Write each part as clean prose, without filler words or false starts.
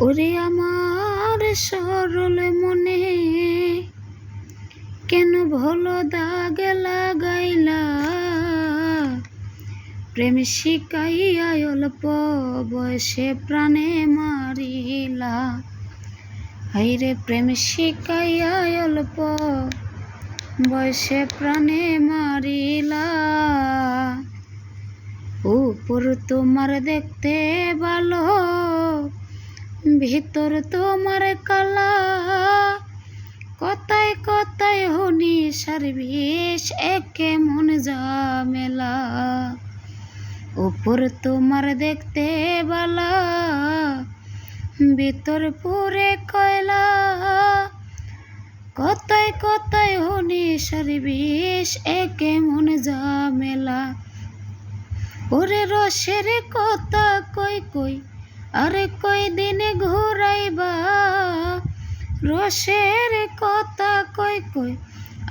ওরে আমার সরল মনে কেন ভলো দাগ লাগাইলা, প্রেম শিকাইয়া অল্প বয়সে প্রাণে মারিলা। হাইরে প্রেম শিকাইয়া অল্প বয়সে প্রাণে মারিলা। উপর তোমার দেখতে ভালো, ভিতর তোমার কালা। কথায় কথায় হনি সার্ভিস একে মন ঝামেলা। উপর তোমার দেখতে বালা, ভিতর পুরে কয়লা। কথায় কথায় হনি সার্ভিস একে মন ঝামেলা। ওরে রসের কথা কই কই আরে কই দিনে ঘুরাইবা। রসের কথা কই কই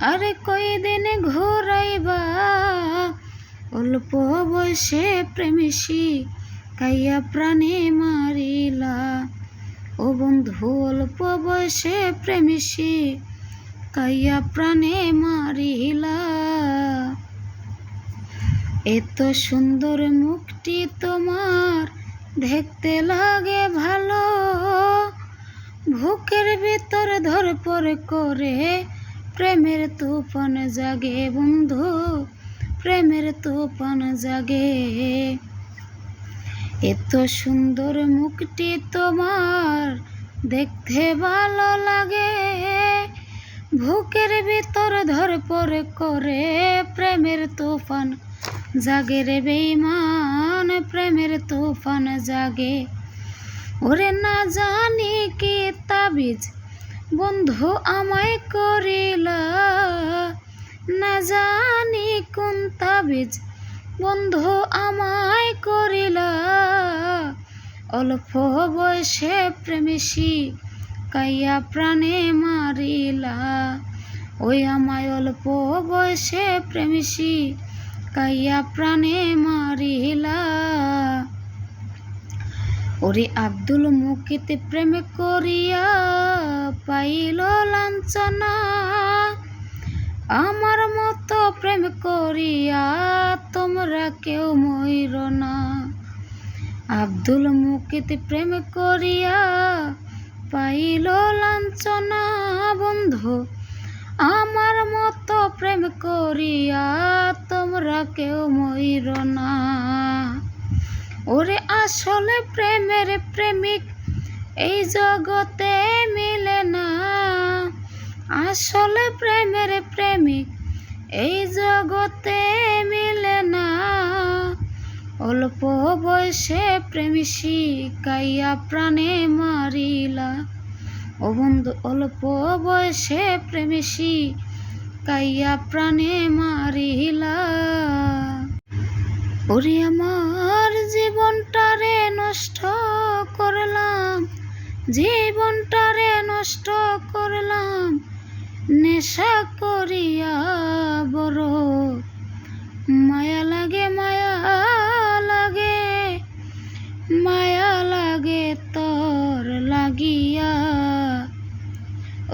আরে কই দিনে ঘুরাইবা। অল্প বয়সে প্রেমিসি কাইয়া প্রাণে মারিলা। ও বন্ধু অল্প বয়সে প্রেমিসি কাইয়া প্রাণে মারিলা। এত সুন্দর মুখটি তোমার দেখতে লাগে ভালো। বুকের ভিতর ধরপর করে প্রেমের তুফান জাগে বন্ধু, প্রেমের তুফান জাগে। এত সুন্দর মুখটি তোমার দেখতে ভালো লাগে। বুকের ভিতর ধরপর করে প্রেমের তুফান জাগে রে বেঈমান, প্রেমের তুফান জাগে। ওরে না জানি কি তাবিজ বন্ধু আমায় করিলা। না জানি কোন তাবিজ বন্ধু আমায় করিলা। অল্প বয়সে প্রেমিসি কাইয়া প্রাণে মারিলা। ওই আমায় অল্প বয়সে প্রেমিসি কাইয়া প্রাণে মারিলা। ওরে আব্দুল মুকিত প্রেম করিয়া পাইল লাঞ্ছনা। আমার মতো প্রেম করিয়া তোমরা কেউ মইর না। আব্দুল মুকিত প্রেম করিয়া পাইল লাঞ্ছনা বন্ধু। আমার মতো প্রেম করিয়া তোমরা কেউ মইর না। ওরে আসলে প্রেমের প্রেমিক এই জগতে মিলে না। আসলে প্রেমের প্রেমিক এই জগতে মিলে না। অল্প বয়সে প্রেমিসি কাইয়া প্রাণে মারিলা। ও বন্ধু অল্প বয়সে প্রেমিসি কাইয়া প্রাণে মারিলা। ওরে আমার জীবনটারে নষ্ট করলাম, জীবনটারে নষ্ট করলাম নেশা করিয়া বড়। মায়া লাগে মায়া লাগে, মায়া লাগে তোর লাগিয়া।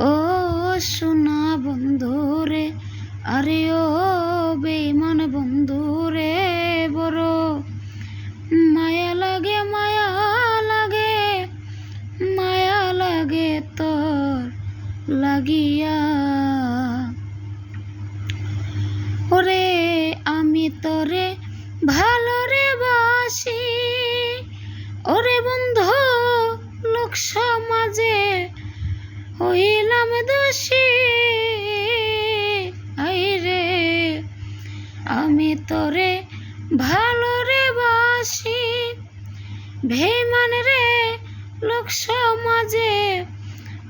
ও সোনা বন্ধুরে আরে ও বেঈমান বন্ধুরে বড় মায়া লাগে, মায়া লাগে, মায়া লাগে তোর লাগিয়া। ওরে আমি তোরে ভালো রে বাসি। ওরে বন্ধু লোক সমাজে হইলাম দোষী। আইরে আমি তোরে ভালো রে বাসি। বেঈমান রে লোক সমাজে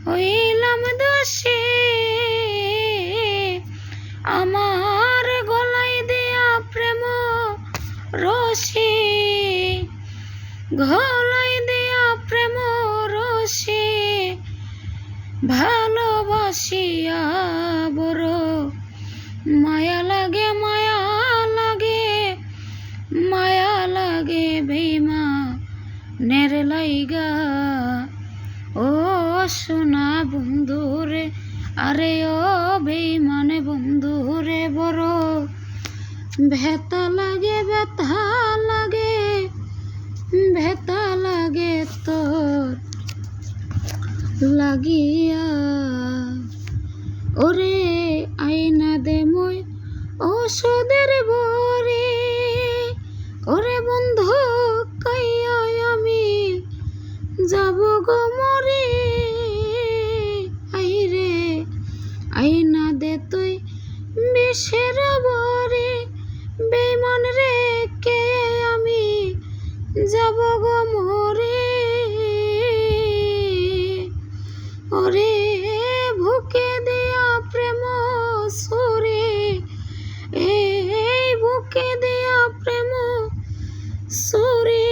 হইলাম দোষী। আমার গলায় দেয়া প্রেম রশি, গলায় দেয়া প্রেম রশি ভালোবাসিয়া বড় মায়া লাগে, মায়া লাগে, মায়া লাগে বেঈমানের লাইগা। সোনা বন্ধু রে, আরে ও বেঈমান বন্ধু রে, বড় ব্যথা লাগে, ব্যথা লাগে, ব্যথা লাগে তোর লাগিয়া। ওরে আইনা দে মই ওষুধের বরে, ওরে বন্ধু কাইয়া আমি যাব গো মরে। আইরে আইনা দে তুই বিষের বরে, বেঈমান রে কে আমি যাব গো মরে। ওরে বুকে দিয়া প্রেম সুরে, এই বুকে দিয়া প্রেম সুরে,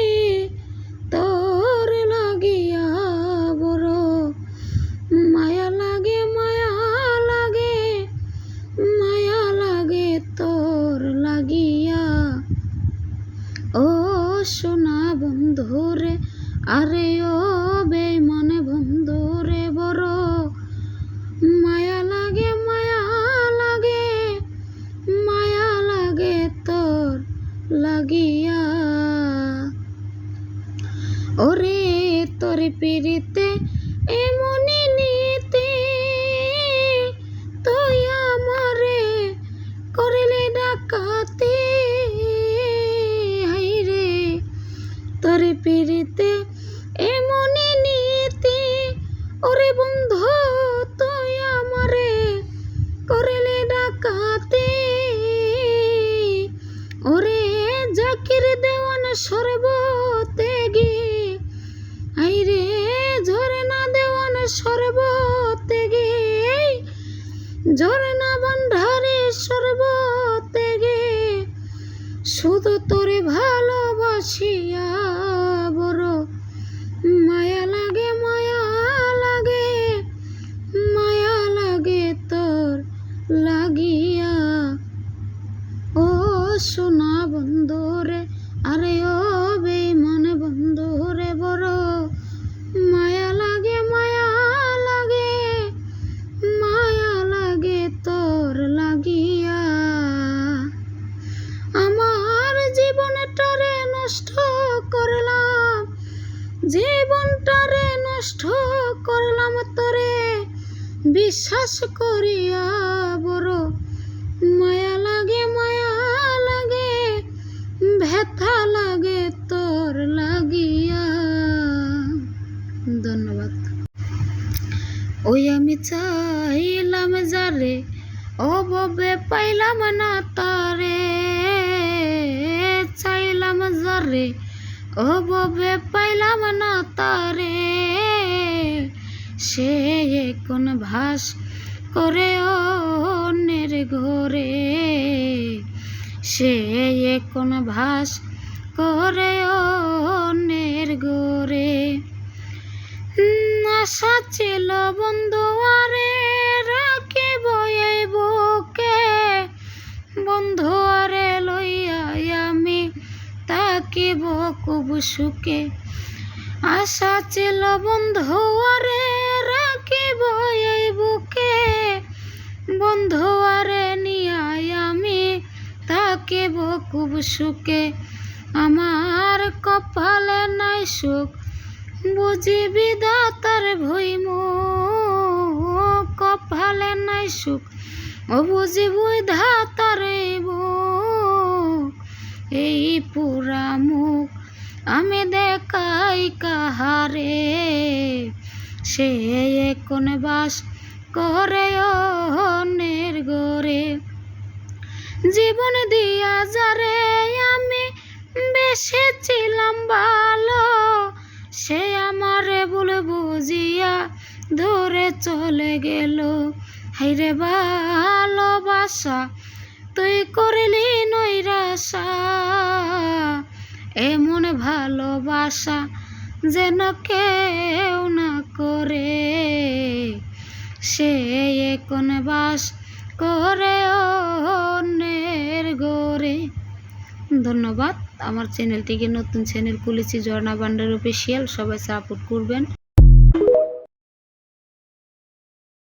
তোর লাগিয়া বড় মায়া লাগে, মায়া লাগে, মায়া লাগে তোর লাগিয়া। ও সোনা বন্ধু রে, আরে ও বেঈমান বন্ধু রে, বড় মায়া লাগে, মায়া লাগে, মায়া লাগে তোর লাগিয়া। ওরে তোর পিরিতে এমনি নীতি, তুই আমারে করিলে ডাকাতি। হাইরে তোর পিরিতে এমনি নীতি, ওরে বন্ধু তুই আমারে করিলে ডাকাতি। ওরে জাকির দেওয়ান সর্বতে গে, আইরে ঝরনা দেওয়ান সর্বতে গে, ঝরনা ভান্ডারে সর্বতে গে, শুধু তোরে ভালোবাসিয়া বড় মায়া লাগে, মায়া লাগে, মায়া লাগে তোর লাগিয়া। ও সোনা বন্ধু রে, আরে ও বেঈমান বন্ধু রে, বড় মায়া লাগে, মায়া লাগে, মায়া লাগে তোর লাগিয়া। আমার জীবনটারে নষ্ট করলাম, জীবনটারে নষ্ট করলাম তোরে বিশ্বাস করিয়া, বড় মায়া লাগে, মায়া লাগে, ব্যথা লাগে তোর লাগিয়া। ধন্যবাদ। ওই আমি চাইলাম যারে, অভাবে পাইলাম না তারে, চাইলাম যারে, অভাবে পাইলাম না তারে, সে কোন ভাস করে অন্যের ঘরে, সে কোন ভাস করে অন্যের ঘরে। আশা ছিল বন্ধু আরে রাখিব এই বুকে, বন্ধু আরে লইয়া আমি থাকিব খুব সুখে। আশা ছিল বন্ধু আরে রাখিব এই বুকে, বন্ধু আরে নিয়া আমি থাকিব খুব সুখে। আমার কপালে নাই সুখ, বুঝি বিধাতার ভইম, কপালে নাই সুখ, ও বুঝি বিধাতার বুক। এই পুরা মুখ আমি দেখাই কাহারে, সে কোন বাস করে অন্যের ঘরে। জীবন দিয়া যারে আমি বেসেছিলাম ভালো, সে আমারে ভুল বুঝিয়া ধরে চলে গেল। হাইরে ভালোবাসা তুই করলি নৈরাশা, এমন ভালোবাসা যেন কেউ না করে, সে কোন বাস করে অন্যের ঘরে। ধন্যবাদ। আমার চ্যানেলটিকে নতুন চ্যানেল খুলেছি ঝর্ণা ভান্ডার অফিসিয়াল, সবাই সাপোর্ট করবেন।